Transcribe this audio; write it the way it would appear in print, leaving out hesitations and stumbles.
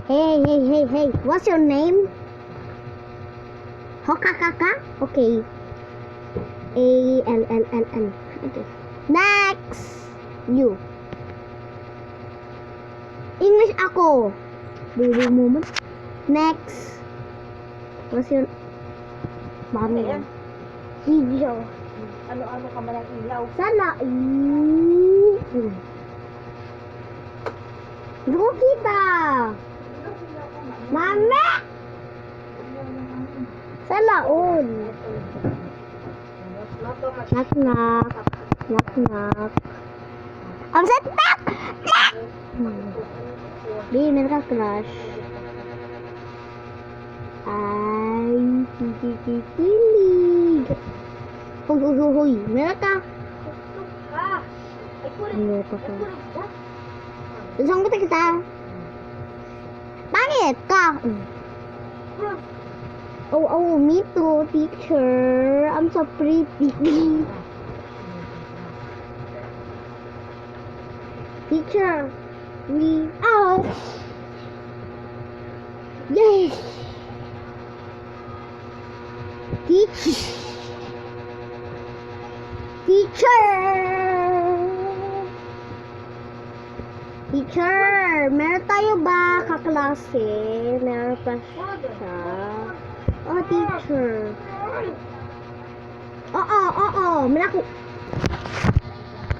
Hey. What's your name? Hokakaka? Okay. A-L-L-L-L. Okay. Next! You. English ako. Baby moment. Next. What's your... Mami. Video. Ano-ano ka man ang ilaw. Sana. Hindi ko kita. Mami! Sa laon. Knock knock. Knock knock. Ang setak! Di, meron ka crush. Ay, kikikilig. Huy. Meron ka. Ano pa ka? Saan kita? Bakit ka? Oh, me too, teacher. I'm so pretty. Teacher, we out. Yes. Teacher, meron tayo ba kaklase? Meron pa siya. Oh, teacher. Oo.